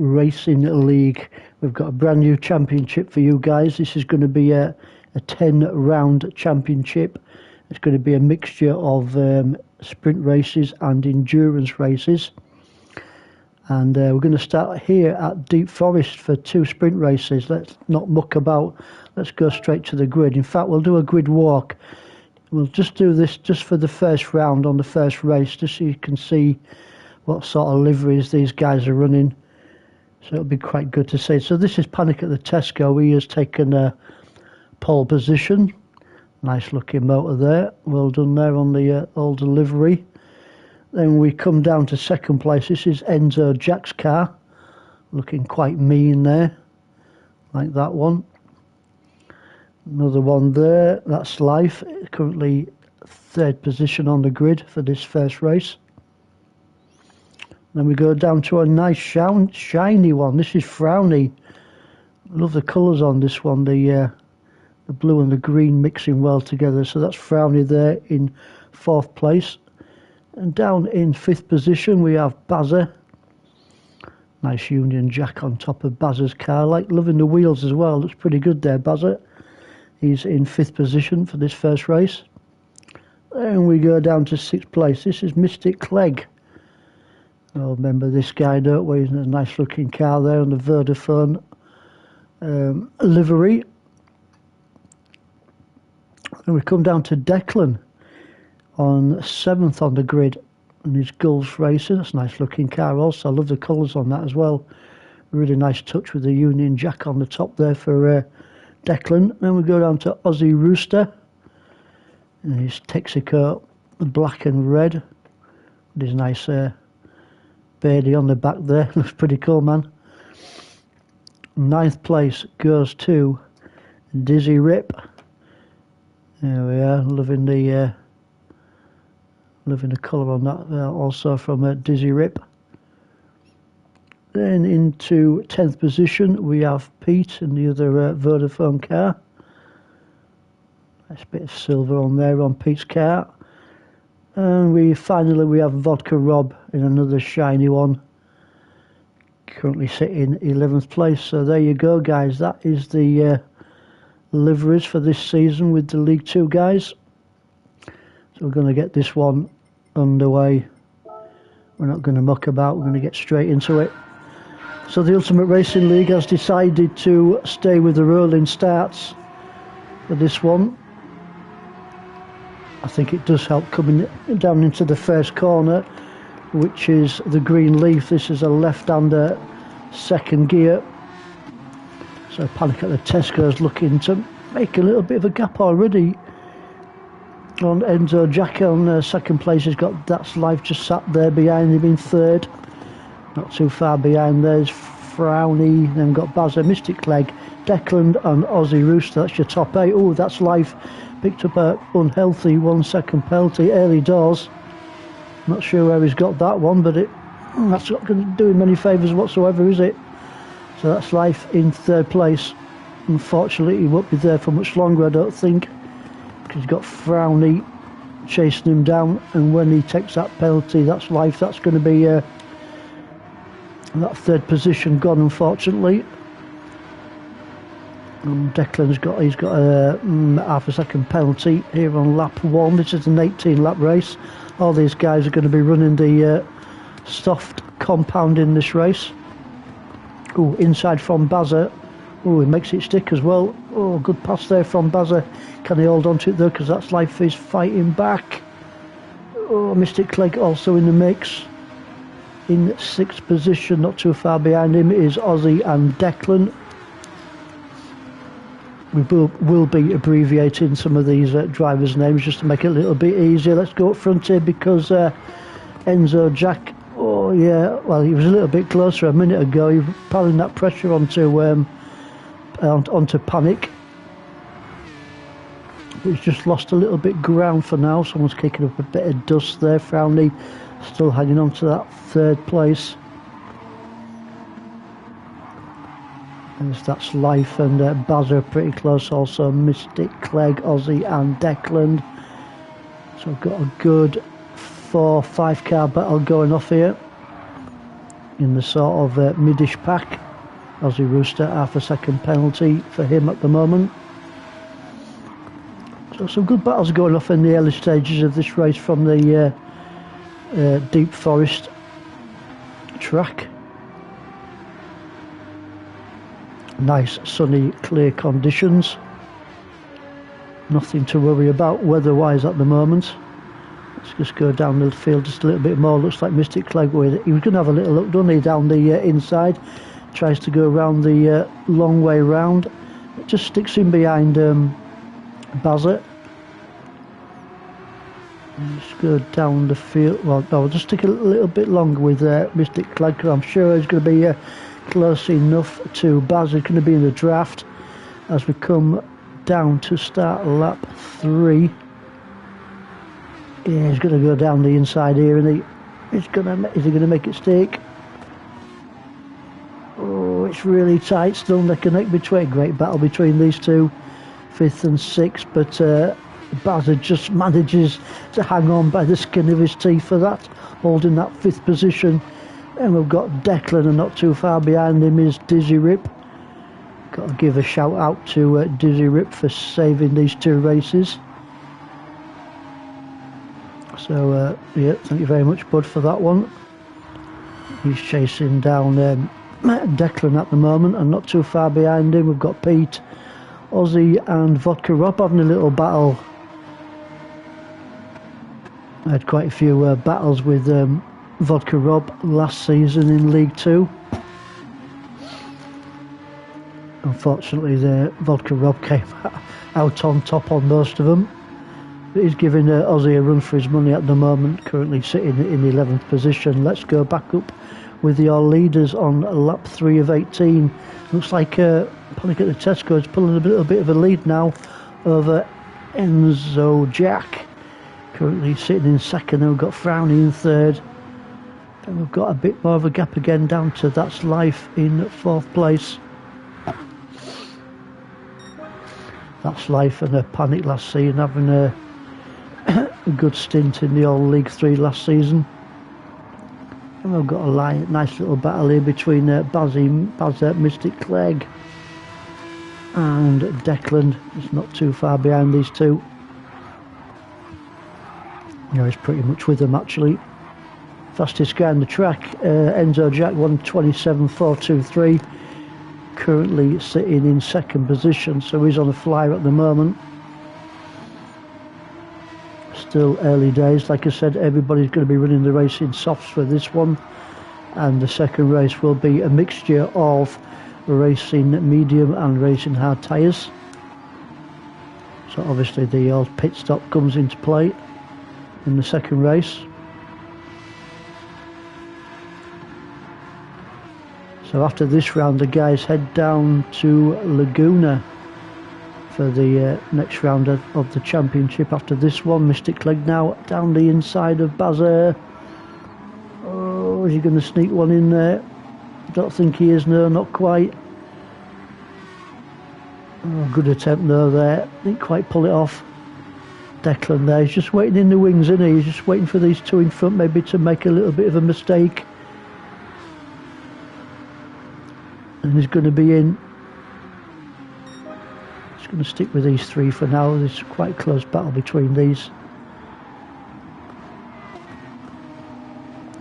Racing League. We've got a brand new championship for you guys. This is going to be a 10-round championship. It's going to be a mixture of sprint races and endurance races. And we're going to start here at Deep Forest for 2 sprint races. Let's not muck about. Let's go straight to the grid. In fact, we'll do a grid walk. We'll just do this just for the first round on the first race, just so you can see what sort of liveries these guys are running. So it'll be quite good to see. So this is Panic at the Tesco. He has taken a pole position. Nice looking motor there. Well done there on the old livery. Then we come down to second place. This is Enzo Jack's car. Looking quite mean there. Like that one. Another one there. That's Life. Currently 3rd position on the grid for this first race. Then we go down to a nice shiny one. This is Frowny. Love the colours on this one. The blue and the green mixing well together. So that's Frowny there in 4th place. And down in 5th position we have Bazza. Nice Union Jack on top of Bazza's car. Loving the wheels as well. Looks pretty good there, Bazza. He's in 5th position for this first race. And we go down to 6th place. This is Mystic Clegg. Oh, remember this guy, don't we? He's in a nice looking car there on the Vodafone livery. And we come down to Declan on 7th on the grid, and his Gulls Racing. That's a nice looking car also. I love the colours on that as well. Really nice touch with the Union Jack on the top there for Declan. Then we go down to Aussie Rooster, and his Texaco black and red with his nice birdie on the back there. Looks pretty cool, man. 9th place goes to Dizzy Rip. There we are, loving the colour on that also from Dizzy Rip. Then into 10th position we have Pete and the other Vodafone car. Nice bit of silver on there on Pete's car. And finally we have Vodka Rob in another shiny one. Currently sitting 11th place. So there you go, guys. That is the liveries for this season with the League 2 guys. So we're going to get this one underway. We're not going to muck about. We're going to get straight into it. So the Ultimate Racing League has decided to stay with the rolling starts for this one. I think it does help coming down into the first corner, which is the green leaf. This is a left-hander second gear. So Panic at the Tesco is looking to make a little bit of a gap already on Enzo Jack on 2nd place. He's got That's Life just sat there behind him in 3rd. Not too far behind. There's Frowny. Then got Bazza, Mystic Clegg, Declan and Aussie Rooster. That's your top 8. Oh, That's Life picked up a unhealthy 1 second penalty early doors. Not sure where he's got that one, but that's not going to do him any favours whatsoever, is it? So That's Life in 3rd place. Unfortunately, he won't be there for much longer, I don't think, because he's got Frowny chasing him down, and when he takes that penalty, That's Life. That's going to be that 3rd position gone, unfortunately. And Declan's got a half a second penalty here on lap 1. This is an 18-lap race. All these guys are going to be running the soft compound in this race. Oh, inside from Bazza. Oh, he makes it stick as well. Oh, good pass there from Bazza. Can he hold on to it though? Because That's Life is fighting back. Oh, Mystic Clegg also in the mix. In 6th position, not too far behind him, is Aussie and Declan. We will be abbreviating some of these drivers' names just to make it a little bit easier. Let's go up front here because Enzo Jack, oh yeah, well, he was a little bit closer a minute ago. He was piling that pressure onto Panic. He's just lost a little bit ground for now. Someone's kicking up a bit of dust there. Frowny still hanging on to that 3rd place. And That's Life and Bazza are pretty close also. Mystic Clegg, Aussie and Declan. So I've got a good 4-5 car battle going off here. in the sort of midish pack. Aussie Rooster, half a second penalty for him at the moment. So some good battles going off in the early stages of this race from the Deep Forest track. Nice sunny clear conditions, nothing to worry about weather-wise at the moment. Let's just go down the field just a little bit more. Looks like Mystic Clegg with it. He was going to have a little look, doesn't he, down the inside. Tries to go around the long way round. It just sticks in behind Bazza. Just go down the field. Well, no, I'll just stick a little bit longer with Mystic Clegg. I'm sure he's going to be close enough to Baz. He's going to be in the draft as we come down to start lap 3. Yeah, he's going to go down the inside here, and is he going to make it stick? Oh, it's really tight still, neck and neck between. Great battle between these two, 5th and 6th, but Bazza just manages to hang on by the skin of his teeth for that, holding that 5th position. And we've got Declan, and not too far behind him is Dizzy Rip. Got to give a shout out to Dizzy Rip for saving these 2 races. So yeah, thank you very much, bud, for that one. He's chasing down Declan at the moment, and not too far behind him we've got Pete, Aussie and Vodka Rob having a little battle. I had quite a few battles with Vodka Rob last season in League 2. Unfortunately, the Vodka Rob came out on top on most of them. But he's giving Aussie a run for his money at the moment, currently sitting in the 11th position. Let's go back up with your leaders on lap 3 of 18. Looks like Panic at the Tesco is pulling a little bit of a lead now over Enzo Jack. Currently sitting in 2nd, and we've got Frowny in 3rd. And we've got a bit more of a gap again down to That's Life in 4th place. That's Life and a Panic last season, having a good stint in the old League 3 last season. And we've got a nice little battle here between Bazza, Mystic Clegg and Declan. It's not too far behind these two. Yeah, he's pretty much with them actually. Fastest guy on the track, Enzo Jack, 1:27.423. Currently sitting in 2nd position, so he's on a flyer at the moment. Still early days. Like I said, everybody's going to be running the race in softs for this one, and the second race will be a mixture of racing medium and racing hard tyres. So obviously the old pit stop comes into play in the second race. So after this round, the guys head down to Laguna for the next round of the championship. After this one, Mystic Clegg now down the inside of Bazza. Oh, is he going to sneak one in there? Don't think he is, no, not quite. Oh, good attempt though there, didn't quite pull it off. Declan there, he's just waiting in the wings, isn't he? He's just waiting for these two in front maybe to make a little bit of a mistake. And he's going to be in. He's going to stick with these 3 for now. There's quite a close battle between these.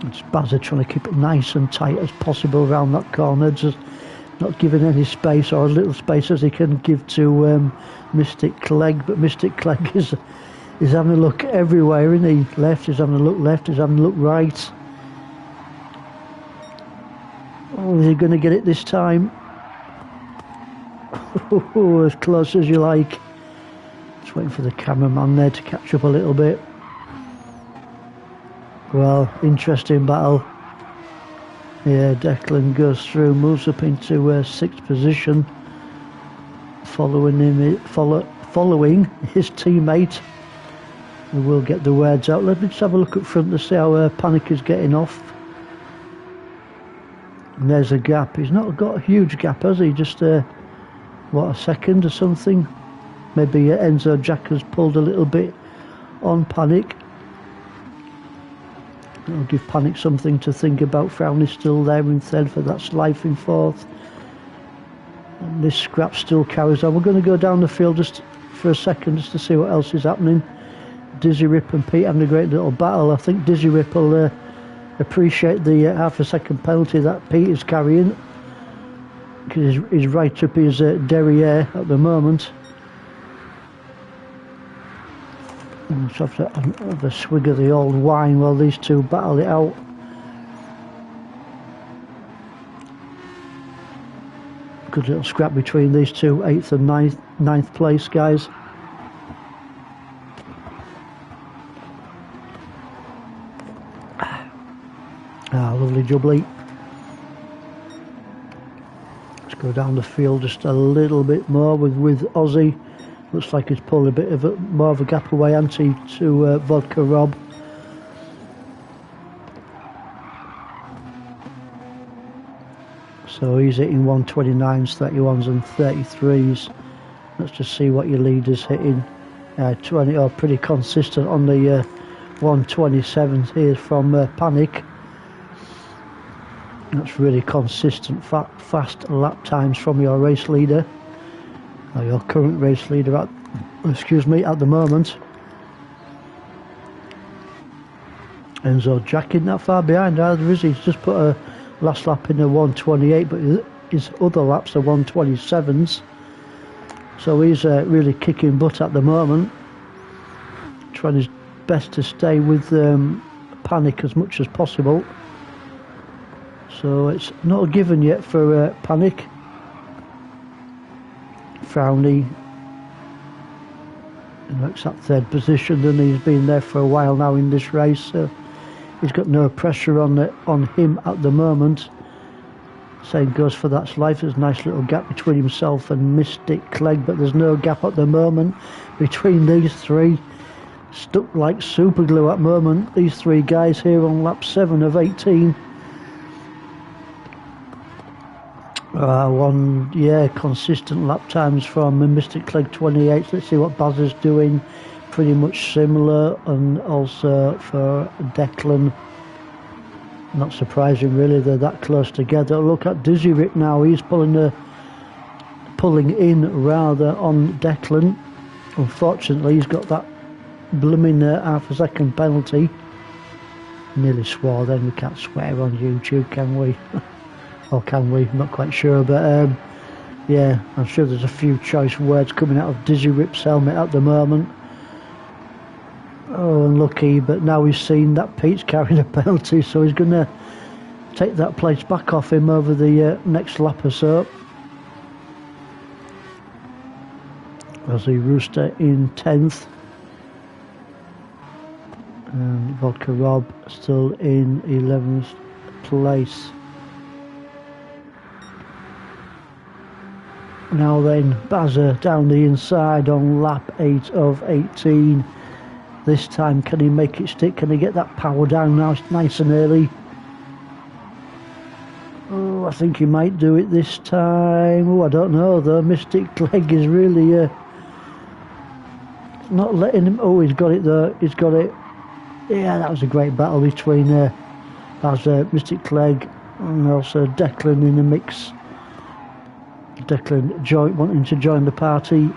It's Bazza trying to keep it nice and tight as possible around that corner, just not giving any space, or as little space as he can give to Mystic Clegg. But Mystic Clegg is having a look everywhere, isn't he? Left, he's having a look left, he's having a look right. Oh, is he going to get it this time? Oh, as close as you like. Just waiting for the cameraman there to catch up a little bit. Well, interesting battle. Yeah, Declan goes through, moves up into 6th position, following his teammate. We will get the words out. Let me just have a look up front to see how Panic is getting off. And there's a gap. He's not got a huge gap, has he? Just what, a second or something? Maybe Enzo Jack has pulled a little bit on Panic. It'll give Panic something to think about. Frowney's still there in third for that's life in fourth. And this scrap still carries on. We're going to go down the field just for a second just to see what else is happening. Dizzy Rip and Pete having a great little battle. I think Dizzy Rip will appreciate the half a second penalty that Pete is carrying, because he's right up his derriere at the moment. Let's have a swig of the old wine while these two battle it out. Good little scrap between these two, 8th and 9th place guys. Lovely jubbly. Let's go down the field just a little bit more with Aussie. Looks like he's pulled a bit of more of a gap away, hasn't he, to Vodka Rob. So he's hitting 129s, 31s and 33s. Let's just see what your leader's hitting. 20 are pretty consistent on the 127s here from Panic. That's really consistent, fast lap times from your race leader. Your current race leader at the moment. Enzo Jacking that far behind either, is he? He's just put a last lap in a 128, but his other laps are 127s. So he's really kicking butt at the moment. Trying his best to stay with Panic as much as possible. So it's not a given yet for Panic. Frowney looks at third position, and he's been there for a while now in this race. So he's got no pressure on him at the moment. Same goes for That's Life. There's a nice little gap between himself and Mystic Clegg, but there's no gap at the moment between these three. Stuck like super glue at the moment, these three guys here on lap 7 of 18. Consistent lap times from Mystic Clegg 28. Let's see what Baz is doing. Pretty much similar, and also for Declan. Not surprising really, they're that close together. Look at Dizzy Rip now, he's pulling in rather on Declan. Unfortunately he's got that blooming half a second penalty. Nearly swore then, we can't swear on YouTube, can we? Or can we? I'm not quite sure, but yeah, I'm sure there's a few choice words coming out of Dizzy Rip's helmet at the moment. Oh, unlucky, but now he's seen that Pete's carrying a penalty, so he's going to take that place back off him over the next lap or so. Aussie Rooster in 10th. And Vodka Rob still in 11th place. Now then, Bazza down the inside on lap 8 of 18. This time, can he make it stick? Can he get that power down now? It's nice and early. Oh, I think he might do it this time. Oh, I don't know though. Mystic Clegg is really not letting him. Oh, he's got it though. He's got it. Yeah, that was a great battle between Mystic Clegg and also Declan in the mix. Declan wanting to join the party.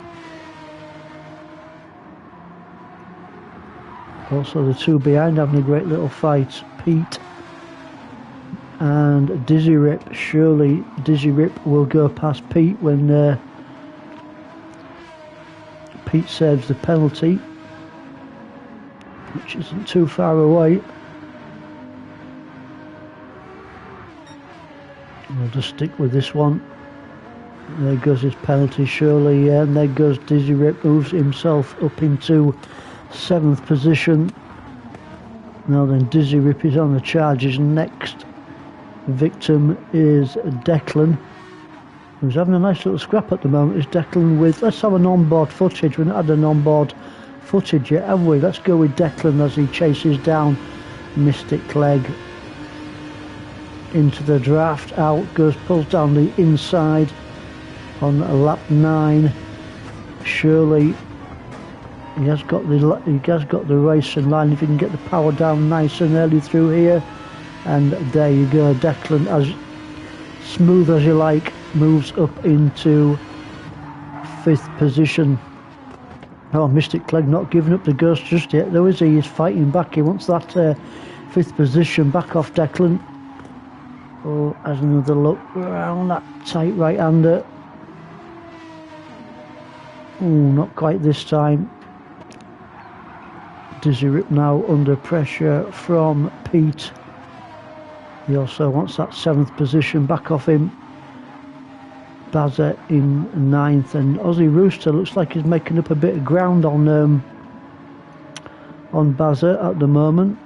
Also the two behind having a great little fight, Pete and Dizzy Rip. Surely Dizzy Rip will go past Pete when Pete saves the penalty, which isn't too far away. I'll just stick with this one. There goes his penalty, surely, yeah, and there goes Dizzy Rip, moves himself up into 7th position. Now then, Dizzy Rip is on the charges. Next victim is Declan, who's having a nice little scrap at the moment. Is Declan with, let's have an onboard footage. We've not had an onboard footage yet, have we? Let's go with Declan as he chases down Mystic Clegg into the draft. Out goes, pulls down the inside on lap 9. Surely He has got the racing line. If he can get the power down nice and early through here, and there you go. Declan, as smooth as you like, moves up into 5th position. Oh, Mystic Clegg not giving up the ghost just yet, though, is he? He's fighting back. He wants that 5th position back off Declan. Oh, has another look around that tight right-hander. Oh, not quite this time. Dizzy Rip now under pressure from Pete. He also wants that 7th position back off him. Bazza in 9th, and Aussie Rooster looks like he's making up a bit of ground on Bazza at the moment.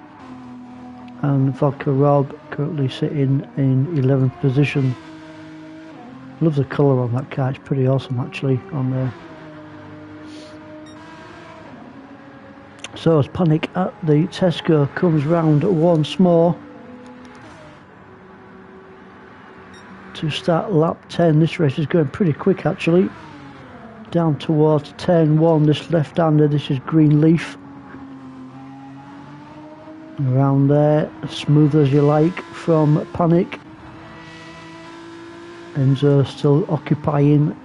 And Vodka Rob currently sitting in 11th position. Love the colour on that car, it's pretty awesome actually on there. So as Panic at the Tesco comes round once more to start lap 10. This race is going pretty quick actually. Down towards turn 1, this left-hander, this is Greenleaf. Around there, smooth as you like from Panic. Enzo still occupying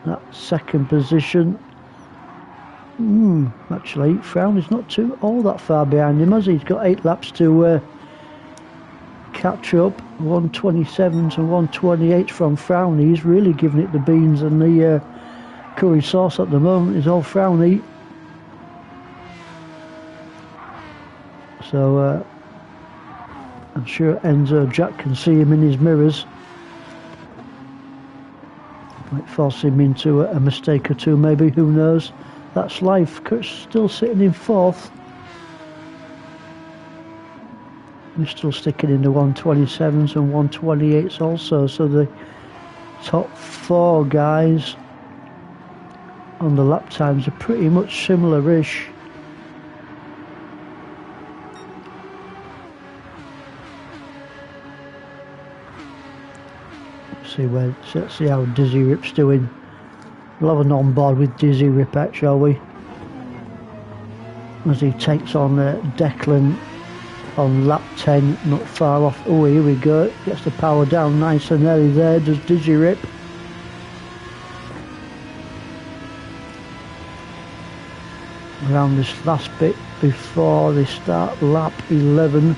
that 2nd position. Actually, Frown is not all that far behind him, has he? He's got 8 laps to catch up. 127s and 128s from Frown. He's really giving it the beans, and the curry sauce at the moment is all Frowny. So I'm sure Enzo Jack can see him in his mirrors. Might force him into a mistake or two, maybe, who knows. That's life. Kurt's still sitting in 4th. We're still sticking in the 127s and 128s also. So the top 4 guys on the lap times are pretty much similar-ish. Let's see how Dizzy Rip's doing. We'll have an on board with Dizzy Rip, shall we? As he takes on Declan on lap 10, not far off. Oh, here we go. Gets the power down nice and early there, does Dizzy Rip. Around this last bit before they start lap 11.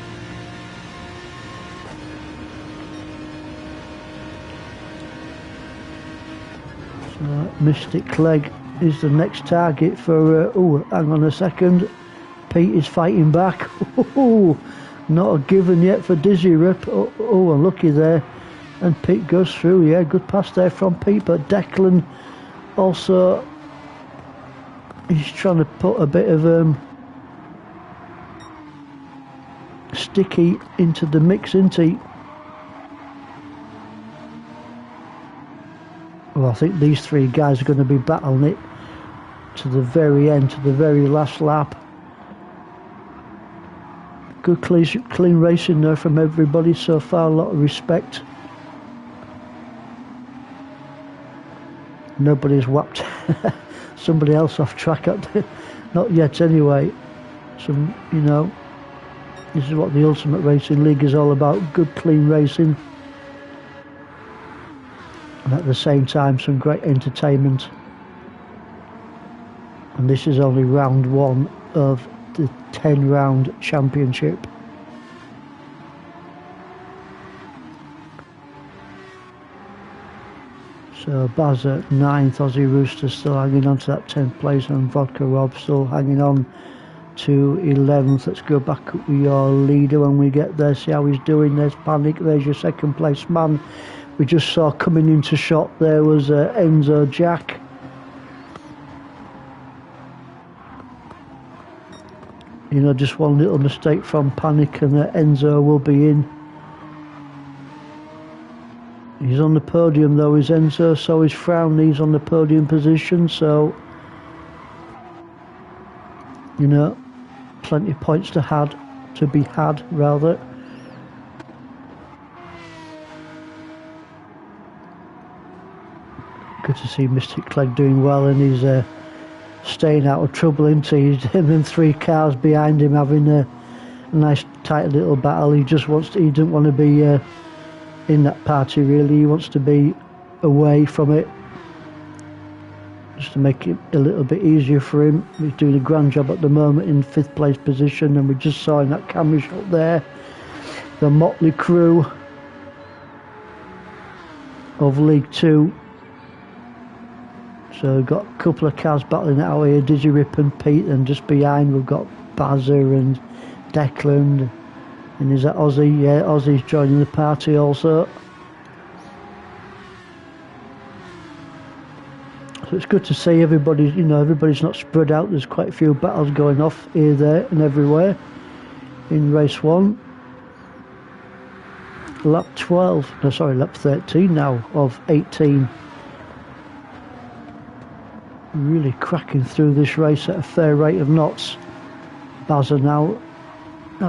Mystic Clegg is the next target for oh, hang on a second, Pete is fighting back. Not a given yet for Dizzy Rip. Oh, unlucky there, and Pete goes through. Yeah, good pass there from Pete, but Declan also, he's trying to put a bit of sticky into the mix, isn't he? Well, I think these 3 guys are going to be battling it to the very end, to the very last lap. Good clean racing there from everybody so far, a lot of respect. Nobody's whacked somebody else off track, not yet anyway. Some, you know, this is what the Ultimate Racing League is all about, good clean racing. And at the same time some great entertainment. And this is only round 1 of the 10-round championship. So Baz at 9th, Aussie Rooster still hanging on to that 10th place, and Vodka Rob still hanging on to 11th. Let's go back up with your leader when we get there, see how he's doing. There's Panic, there's your 2nd place man. We just saw coming into shot there was Enzo Jack. You know, just one little mistake from Panic and Enzo will be in. He's on the podium though, is Enzo, so is Frown. He's on the podium position, so, you know, plenty of points to be had rather. Good to see Mystic Clegg doing well in his staying out of trouble, isn't he? Him and 3 cars behind him having a nice tight little battle. He doesn't want to be in that party really. He wants to be away from it, just to make it a little bit easier for him. He's doing a grand job at the moment in 5th place position, and we just saw in that camera shot there the motley crew of League 2. So we've got a couple of cars battling it out here, Dizzy Rip and Pete, and just behind we've got Bazza and Declan, and is that Ozzy? Yeah, Ozzy's joining the party also. So it's good to see everybody's not spread out. There's quite a few battles going off here, there and everywhere in race 1. Lap 13 now of 18. Really cracking through this race at a fair rate of knots. Bazza now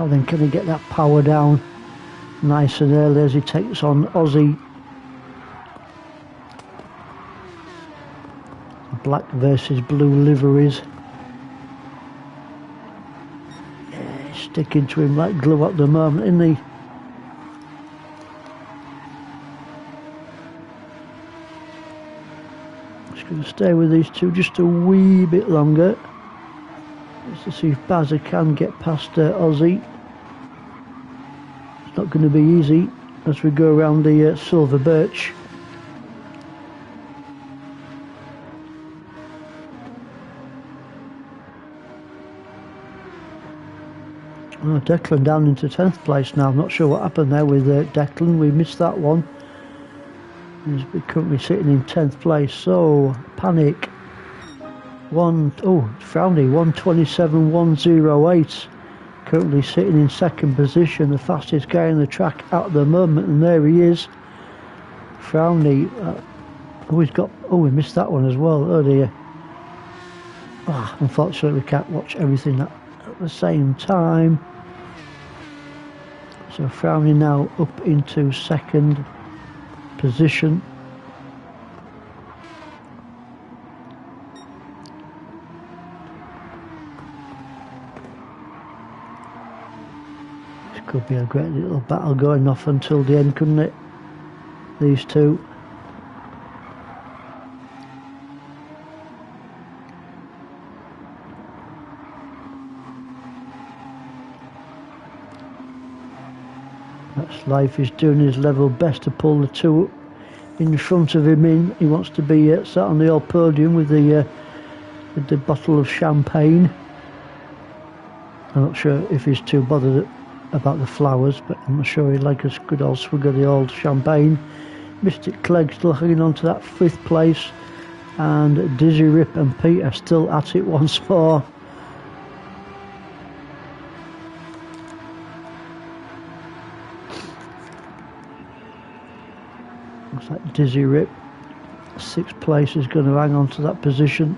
then, can he get that power down nice and early as he takes on Ozzy. Black versus blue liveries. Yeah, he's sticking to him like glue at the moment, isn't he? Just going to stay with these two just a wee bit longer, just to see if Bazza can get past Ozzy. It's not going to be easy as we go around the Silver Birch. Oh, Declan down into 10th place now. I'm not sure what happened there with Declan. We missed that one. He's currently sitting in 10th place. So, panic. Frowny, 1:27.108. Currently sitting in 2nd position, the fastest guy on the track at the moment. And there he is. Frowny. We missed that one as well. Oh dear. Unfortunately, we can't watch everything at the same time. So Frowny now up into 2nd position. This could be a great little battle going off until the end, couldn't it? These two. That's Life is doing his level best to pull the two in front of him in. He wants to be sat on the old podium with the bottle of champagne. I'm not sure if he's too bothered about the flowers, but I'm not sure he'd like a good old swig of the old champagne. Mystic Clegg still hanging on to that 5th place, and Dizzy Rip and Pete are still at it once more. Looks like Dizzy Rip, 6th place, is going to hang on to that position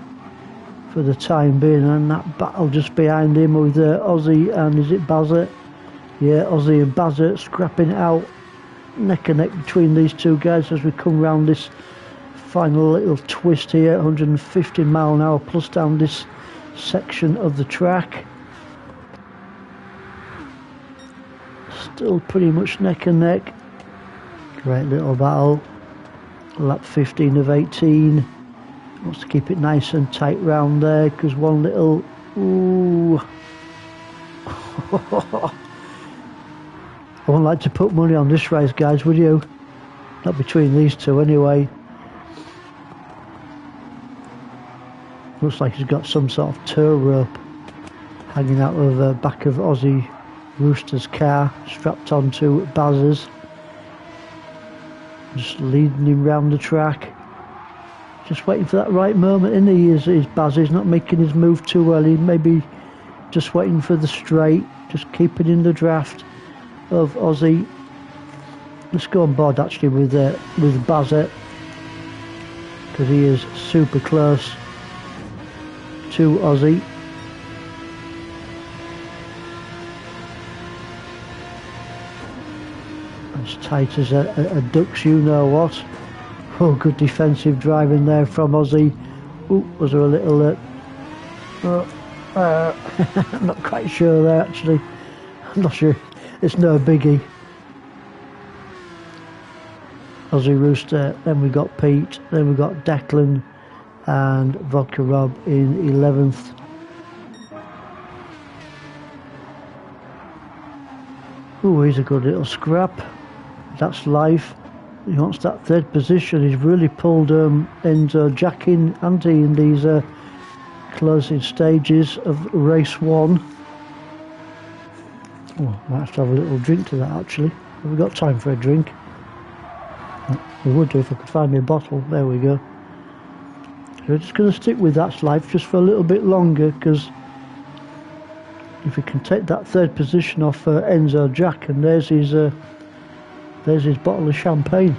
for the time being, and that battle just behind him with Ozzy and is it Bazza? Yeah, Ozzy and Bazza scrapping it out neck and neck between these two guys as we come round this final little twist here. 150 mile an hour plus down this section of the track. Still pretty much neck and neck. Great little battle. Lap 15 of 18. Wants to keep it nice and tight round there because one little... Ooh. I wouldn't like to put money on this race, guys, would you? Not between these two anyway. Looks like he's got some sort of tow rope hanging out of the back of Ozzy Rooster's car, strapped onto Baz's. Just leading him round the track. Just waiting for that right moment, isn't he? Is Baz. He's not making his move too early. Maybe just waiting for the straight. Just keeping in the draft of Ozzy. Let's go on board actually with Bazza, because he is super close to Ozzy. As tight as a duck's, you know what. Oh, good defensive driving there from Ozzy. Ooh, was there a little I'm not quite sure there actually. I'm not sure. It's no biggie. Aussie Rooster, then we got Pete, then we got Declan and Vodka Rob in 11th. Oh, he's a good little scrap. That's life. He wants that third position. He's really pulled Enzo Jack in, hasn't he, in these closing stages of race 1. Oh, might have to have a little drink to that actually. Have we got time for a drink? We would do if I could find me a bottle. There we go. So we're just going to stick with That's Life just for a little bit longer, because if we can take that third position off Enzo Jack, and there's his bottle of champagne.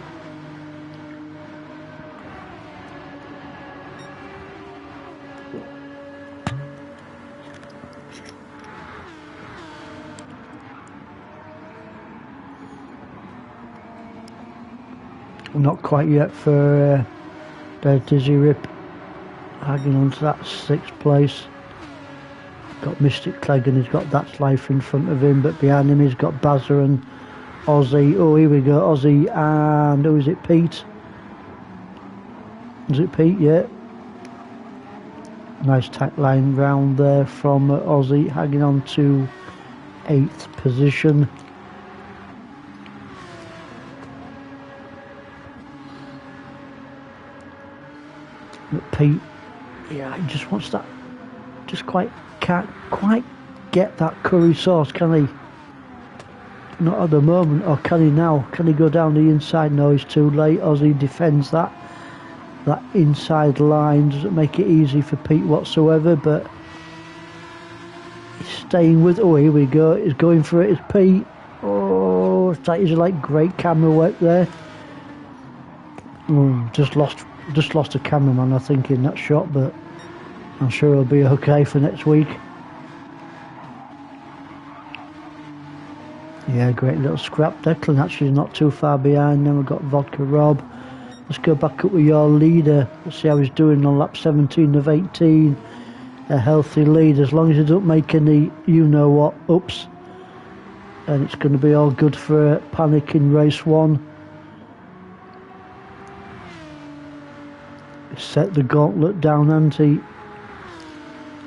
Not quite yet for their Dizzy Rip, hanging on to that 6th place. Got Mystic Clegg and he's got That's Life in front of him, but behind him he's got Bazza and Aussie. Oh, here we go, Aussie and who is it, Pete? Is it Pete? Yeah. Nice tack line round there from Aussie, hanging on to 8th position. But Pete, yeah, he just wants that, can't quite get that curry sauce, can he? Not at the moment, or can he now? Can he go down the inside? No, he's too late. Aussie defends that inside line, doesn't make it easy for Pete whatsoever, but he's staying with, oh, here we go, he's going for it, it's Pete. Oh, that is like great camera work there. Just lost a cameraman, I think, in that shot, but I'm sure he'll be okay for next week. Yeah, great little scrap. Declan actually is not too far behind. Then we've got Vodka Rob. Let's go back up with your leader. Let's see how he's doing on lap 17 of 18. A healthy lead, as long as he doesn't make any you-know-what ups. And it's going to be all good for Panic in race 1. Set the gauntlet down, hasn't he?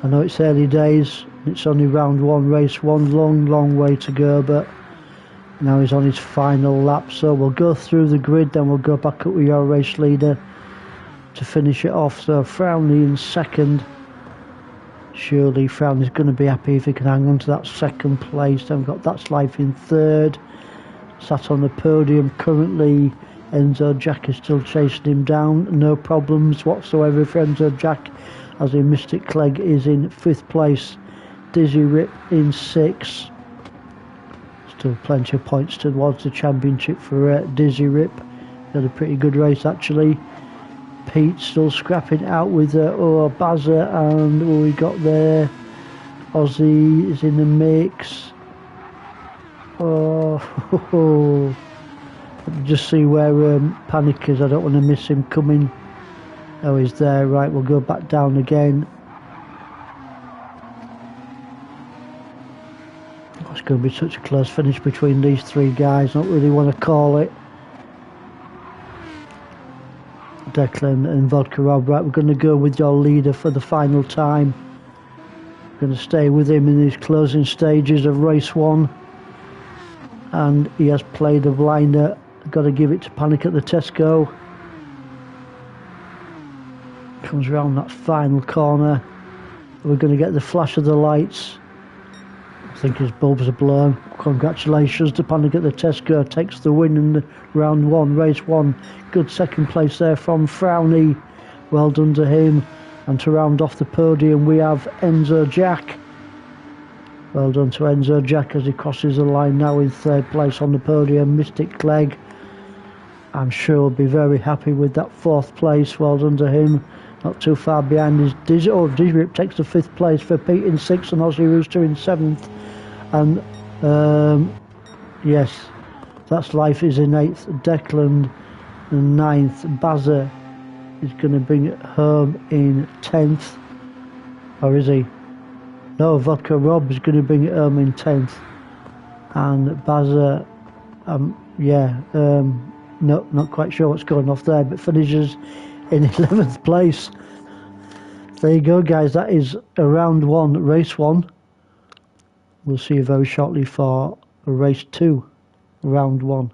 I know it's early days, it's only round 1, race 1, long way to go, but now he's on his final lap, so we'll go through the grid, then we'll go back up with your race leader to finish it off. So Frowney in 2nd. Surely Frowney's going to be happy if he can hang on to that 2nd place. Then we've got That's Life in 3rd, sat on the podium currently. Enzo Jack is still chasing him down, no problems whatsoever for Enzo Jack, as in Mystic Clegg is in 5th place. Dizzy Rip in 6th. Still plenty of points towards the championship for Dizzy Rip. Had a pretty good race actually. Pete still scrapping out with Bazza, and what we got there, Aussie is in the mix. Oh, just see where Panic is. I don't want to miss him coming. Oh, he's there. Right, we'll go back down again. Oh, it's going to be such a close finish between these 3 guys. Not really want to call it. Declan and Vodka Rob. Right, we're going to go with your leader for the final time. We're going to stay with him in these closing stages of race 1. And he has played a blinder. Got to give it to Panic at the Tesco. Comes around that final corner. We're going to get the flash of the lights. I think his bulbs are blown. Congratulations to Panic at the Tesco. Takes the win in the round 1, race 1. Good 2nd place there from Frowney. Well done to him. And to round off the podium we have Enzo Jack. Well done to Enzo Jack as he crosses the line now in 3rd place on the podium. Mystic Clegg, I'm sure will be very happy with that 4th place. Well done to him. Not too far behind is Dizzy. Oh, Dizzy Rip takes the 5th place for Pete in 6th and Aussie Rooster in 7th. And yes, That's Life is in 8th. Declan in 9th. Bazza is going to bring it home in 10th. Or is he? No, Vodka Rob is going to bring it home in 10th. And Bazza, not quite sure what's going off there, but finishes in 11th place. There you go, guys. That is a round 1, race 1. We'll see you very shortly for race 2, round 1.